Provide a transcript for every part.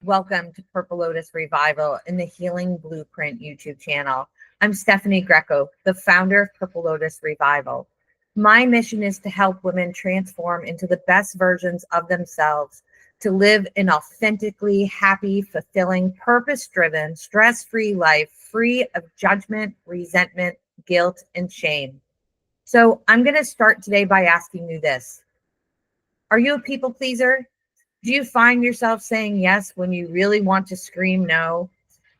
Welcome to Purple Lotus Revival in the Healing Blueprint YouTube channel. I'm Stephanie Greco, the founder of Purple Lotus Revival. My mission is to help women transform into the best versions of themselves, to live an authentically happy, fulfilling, purpose-driven, stress-free life, free of judgment, resentment, guilt, and shame. So I'm going to start today by asking you this. Are you a people pleaser? Do you find yourself saying yes when you really want to scream no?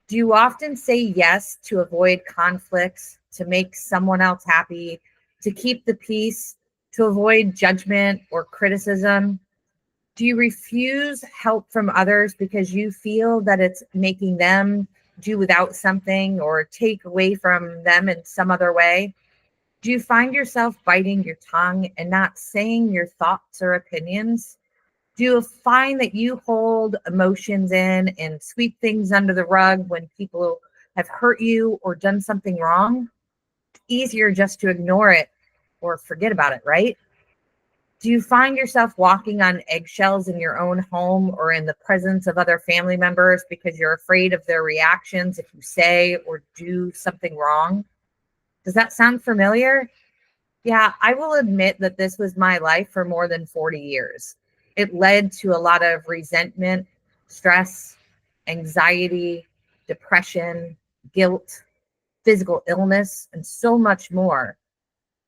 Do you often say yes to avoid conflicts, to make someone else happy, to keep the peace, to avoid judgment or criticism? Do you refuse help from others because you feel that it's making them do without something or take away from them in some other way? Do you find yourself biting your tongue and not saying your thoughts or opinions? Do you find that you hold emotions in and sweep things under the rug when people have hurt you or done something wrong? It's easier just to ignore it or forget about it, right? Do you find yourself walking on eggshells in your own home or in the presence of other family members because you're afraid of their reactions if you say or do something wrong? Does that sound familiar? Yeah, I will admit that this was my life for more than 40 years. It led to a lot of resentment, stress, anxiety, depression, guilt, physical illness, and so much more.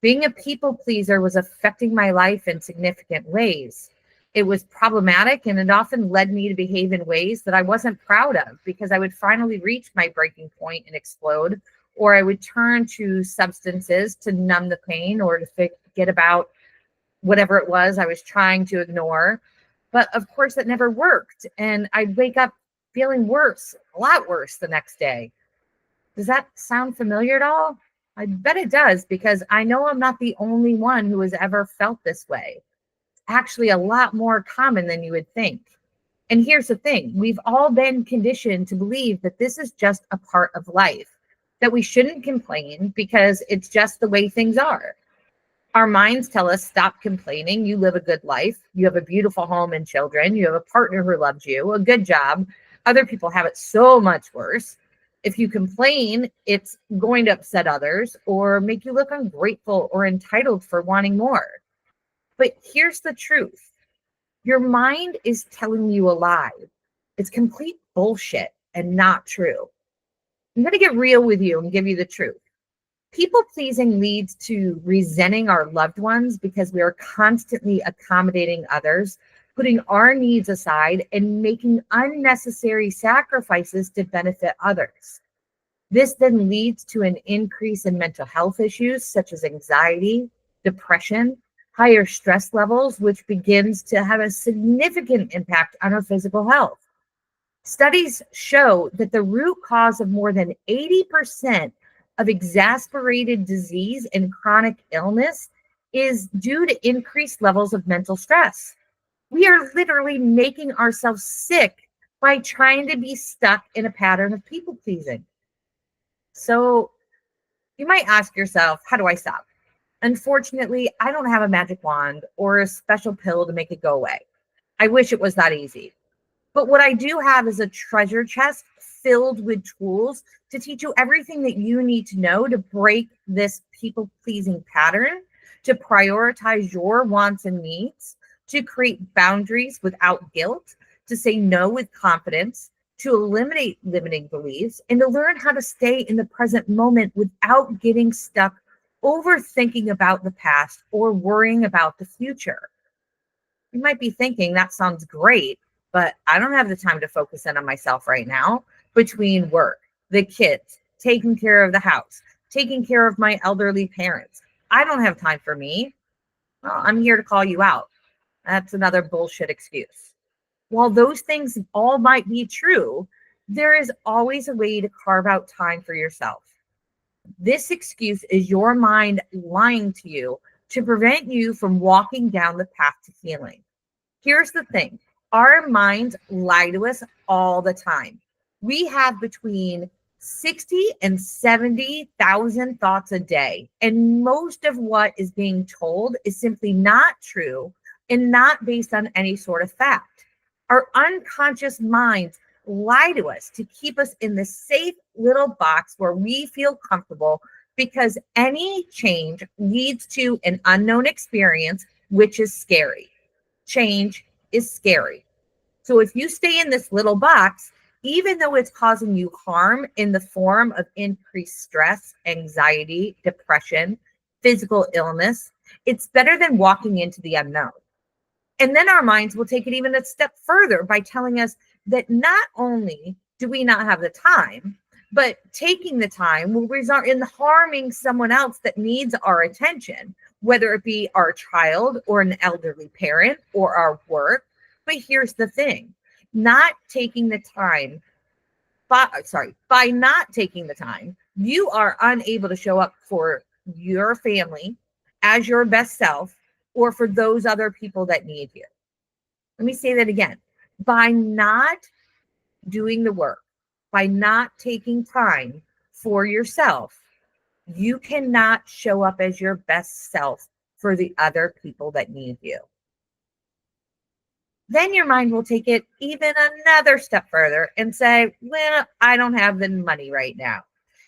Being a people pleaser was affecting my life in significant ways. It was problematic, and it often led me to behave in ways that I wasn't proud of because I would finally reach my breaking point and explode, or I would turn to substances to numb the pain or to forget about whatever it was I was trying to ignore. But of course, it never worked. And I'd wake up feeling worse, a lot worse the next day. Does that sound familiar at all? I bet it does, because I know I'm not the only one who has ever felt this way. It's actually a lot more common than you would think. And here's the thing. We've all been conditioned to believe that this is just a part of life, that we shouldn't complain because it's just the way things are. Our minds tell us, stop complaining. You live a good life. You have a beautiful home and children. You have a partner who loves you, a good job. Other people have it so much worse. If you complain, it's going to upset others or make you look ungrateful or entitled for wanting more. But here's the truth. Your mind is telling you a lie. It's complete bullshit and not true. I'm going to get real with you and give you the truth. People pleasing leads to resenting our loved ones because we are constantly accommodating others, putting our needs aside, and making unnecessary sacrifices to benefit others. This then leads to an increase in mental health issues such as anxiety, depression, higher stress levels, which begins to have a significant impact on our physical health. Studies show that the root cause of more than 80% of exasperated disease and chronic illness is due to increased levels of mental stress. We are literally making ourselves sick by trying to be stuck in a pattern of people pleasing. So you might ask yourself, how do I stop? Unfortunately, I don't have a magic wand or a special pill to make it go away. I wish it was that easy. But what I do have is a treasure chest filled with tools to teach you everything that you need to know to break this people-pleasing pattern, to prioritize your wants and needs, to create boundaries without guilt, to say no with confidence, to eliminate limiting beliefs, and to learn how to stay in the present moment without getting stuck overthinking about the past or worrying about the future. You might be thinking, that sounds great, but I don't have the time to focus in on myself right now. Between work, the kids, taking care of the house, taking care of my elderly parents, I don't have time for me. Well, I'm here to call you out. That's another bullshit excuse. While those things all might be true, there is always a way to carve out time for yourself. This excuse is your mind lying to you to prevent you from walking down the path to healing. Here's the thing. Our minds lie to us all the time. We have between 60 and 70,000 thoughts a day, and most of what is being told is simply not true and not based on any sort of fact. Our unconscious minds lie to us to keep us in this safe little box where we feel comfortable, because any change leads to an unknown experience, which is scary. Change is scary. So if you stay in this little box, even though it's causing you harm in the form of increased stress, anxiety, depression, physical illness, it's better than walking into the unknown. And then our minds will take it even a step further by telling us that not only do we not have the time, but taking the time will result in harming someone else that needs our attention, whether it be our child or an elderly parent or our work. But here's the thing, not taking the time, by not taking the time, you are unable to show up for your family as your best self or for those other people that need you. Let me say that again. By not doing the work, by not taking time for yourself, you cannot show up as your best self for the other people that need you. Then your mind will take it even another step further and say, well, I don't have the money right now.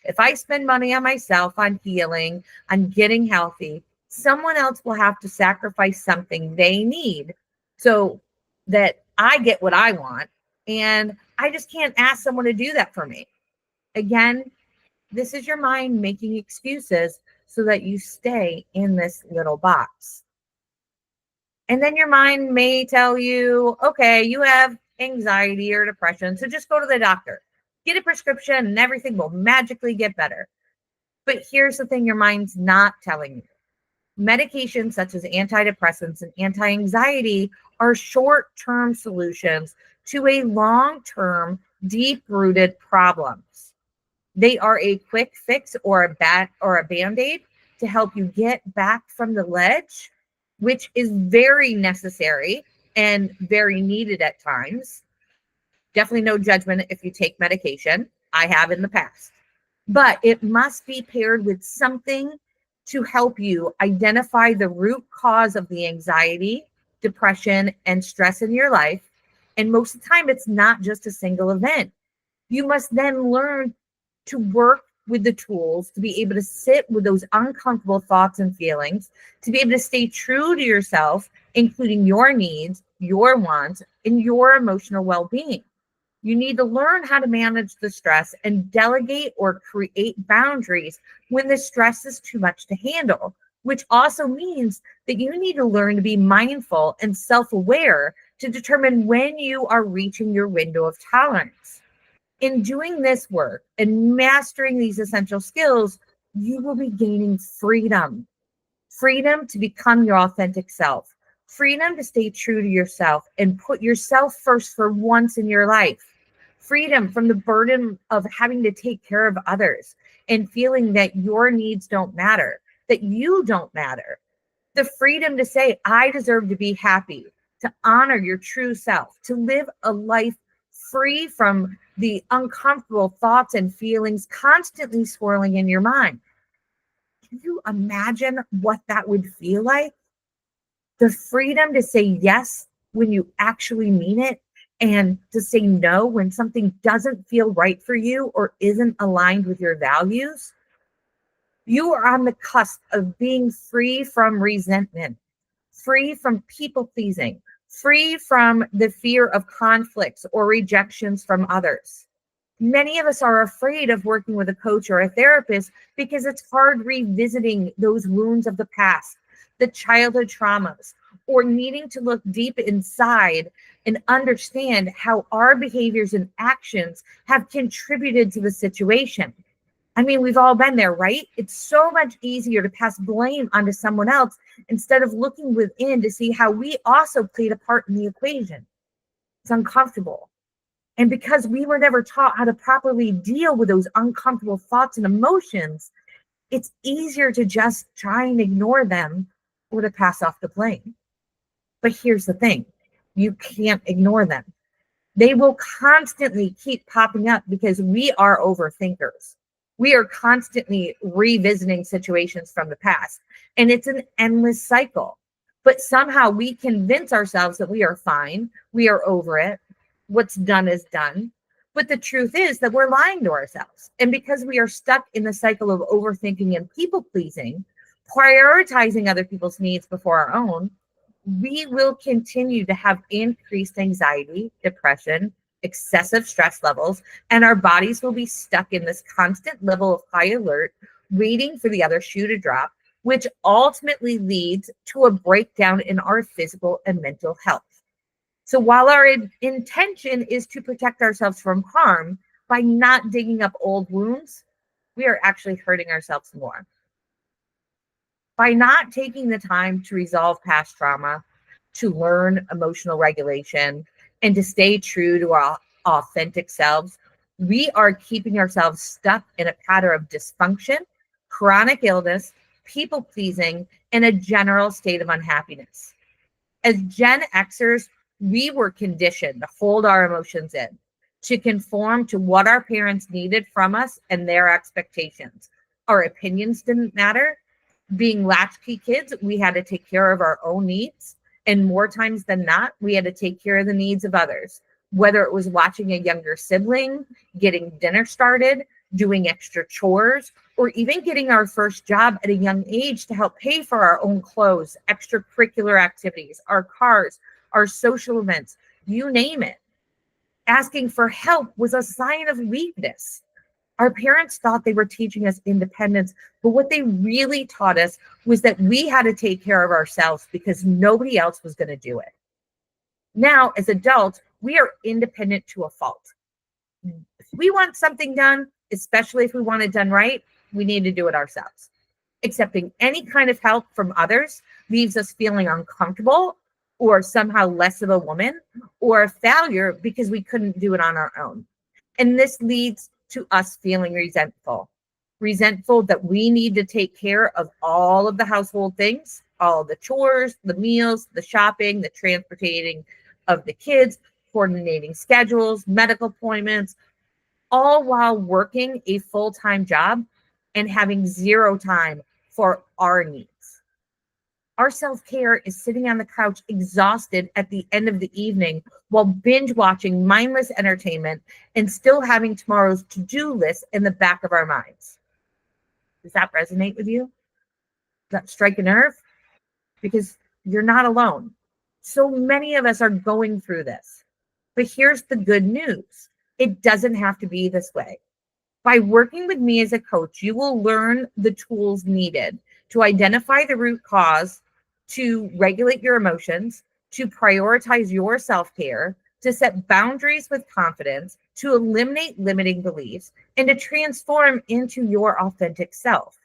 If I spend money on myself, on healing, on getting healthy, someone else will have to sacrifice something they need so that I get what I want. And I just can't ask someone to do that for me. Again, this is your mind making excuses so that you stay in this little box. And then your mind may tell you, okay, you have anxiety or depression, so just go to the doctor, get a prescription, and everything will magically get better. But here's the thing your mind's not telling you. Medications such as antidepressants and anti-anxiety are short-term solutions to a long-term, deep-rooted problems. They are a quick fix or a band-aid to help you get back from the ledge, which is very necessary and very needed at times. Definitely no judgment if you take medication. I have in the past. But it must be paired with something to help you identify the root cause of the anxiety, depression, and stress in your life. And most of the time, it's not just a single event. You must then learn to work with the tools to be able to sit with those uncomfortable thoughts and feelings, to be able to stay true to yourself, including your needs, your wants, and your emotional well-being. You need to learn how to manage the stress and delegate or create boundaries when the stress is too much to handle, which also means that you need to learn to be mindful and self-aware to determine when you are reaching your window of tolerance. In doing this work and mastering these essential skills, you will be gaining freedom. Freedom to become your authentic self. Freedom to stay true to yourself and put yourself first for once in your life. Freedom from the burden of having to take care of others and feeling that your needs don't matter, that you don't matter. The freedom to say, I deserve to be happy, to honor your true self, to live a life free from the uncomfortable thoughts and feelings constantly swirling in your mind. Can you imagine what that would feel like? The freedom to say yes when you actually mean it, and to say no when something doesn't feel right for you or isn't aligned with your values. You are on the cusp of being free from resentment, free from people pleasing, free from the fear of conflicts or rejections from others. Many of us are afraid of working with a coach or a therapist because it's hard revisiting those wounds of the past, the childhood traumas, or needing to look deep inside and understand how our behaviors and actions have contributed to the situation. I mean, we've all been there, right? It's so much easier to pass blame onto someone else instead of looking within to see how we also played a part in the equation. It's uncomfortable. And because we were never taught how to properly deal with those uncomfortable thoughts and emotions, it's easier to just try and ignore them or to pass off the blame. But here's the thing, you can't ignore them. They will constantly keep popping up because we are overthinkers. We are constantly revisiting situations from the past, and it's an endless cycle. But somehow we convince ourselves that we are fine, we are over it, what's done is done. But the truth is that we're lying to ourselves. And because we are stuck in the cycle of overthinking and people pleasing, prioritizing other people's needs before our own, we will continue to have increased anxiety, depression, excessive stress levels, and our bodies will be stuck in this constant level of high alert, waiting for the other shoe to drop, which ultimately leads to a breakdown in our physical and mental health. So while our intention is to protect ourselves from harm by not digging up old wounds, we are actually hurting ourselves more. By not taking the time to resolve past trauma, to learn emotional regulation, and to stay true to our authentic selves, we are keeping ourselves stuck in a pattern of dysfunction, chronic illness, people pleasing, and a general state of unhappiness. As Gen Xers, we were conditioned to hold our emotions in, to conform to what our parents needed from us and their expectations. Our opinions didn't matter. Being latchkey kids, we had to take care of our own needs. And more times than not, we had to take care of the needs of others, whether it was watching a younger sibling, getting dinner started, doing extra chores, or even getting our first job at a young age to help pay for our own clothes, extracurricular activities, our cars, our social events, you name it. Asking for help was a sign of weakness. Our parents thought they were teaching us independence, but what they really taught us was that we had to take care of ourselves because nobody else was going to do it. Now, as adults, we are independent to a fault. If we want something done, especially if we want it done right, we need to do it ourselves. Accepting any kind of help from others leaves us feeling uncomfortable or somehow less of a woman or a failure because we couldn't do it on our own. And this leads to us feeling resentful that we need to take care of all of the household things, all the chores, the meals, the shopping, the transporting of the kids, coordinating schedules, medical appointments, all while working a full-time job and having zero time for our needs. Our self-care is sitting on the couch exhausted at the end of the evening while binge watching mindless entertainment and still having tomorrow's to-do list in the back of our minds. Does that resonate with you? Does that strike a nerve? Because you're not alone. So many of us are going through this. But here's the good news. It doesn't have to be this way. By working with me as a coach, you will learn the tools needed to identify the root cause, to regulate your emotions, to prioritize your self-care, to set boundaries with confidence, to eliminate limiting beliefs, and to transform into your authentic self.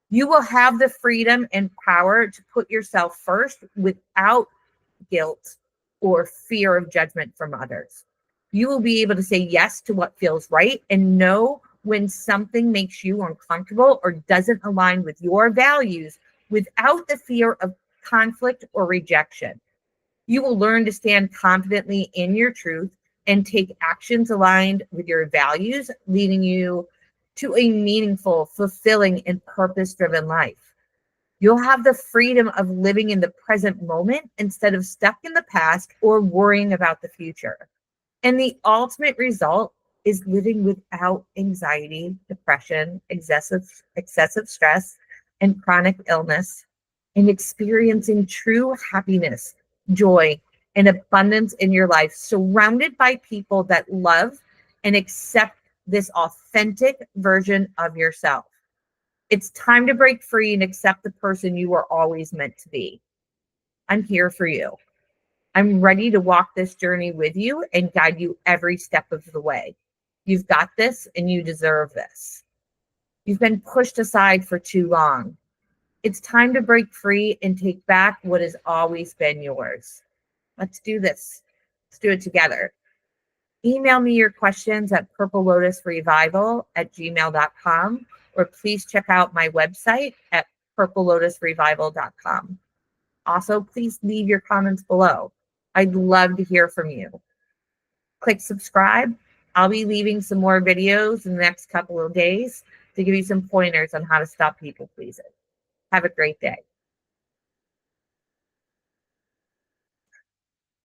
You will have the freedom and power to put yourself first without guilt or fear of judgment from others. You will be able to say yes to what feels right and know when something makes you uncomfortable or doesn't align with your values without the fear of conflict or rejection. You will learn to stand confidently in your truth and take actions aligned with your values, leading you to a meaningful, fulfilling, and purpose-driven life. You'll have the freedom of living in the present moment instead of stuck in the past or worrying about the future. And the ultimate result is living without anxiety, depression, excessive stress, and chronic illness, and experiencing true happiness, joy, and abundance in your life, surrounded by people that love and accept this authentic version of yourself. It's time to break free and accept the person you were always meant to be. I'm here for you. I'm ready to walk this journey with you and guide you every step of the way. You've got this and you deserve this. You've been pushed aside for too long. It's time to break free and take back what has always been yours. Let's do this. Let's do it together. Email me your questions at purplelotusrevival@gmail.com, or please check out my website at purplelotusrevival.com. Also, please leave your comments below. I'd love to hear from you. Click subscribe. I'll be leaving some more videos in the next couple of days to give you some pointers on how to stop people pleasing. Have a great day.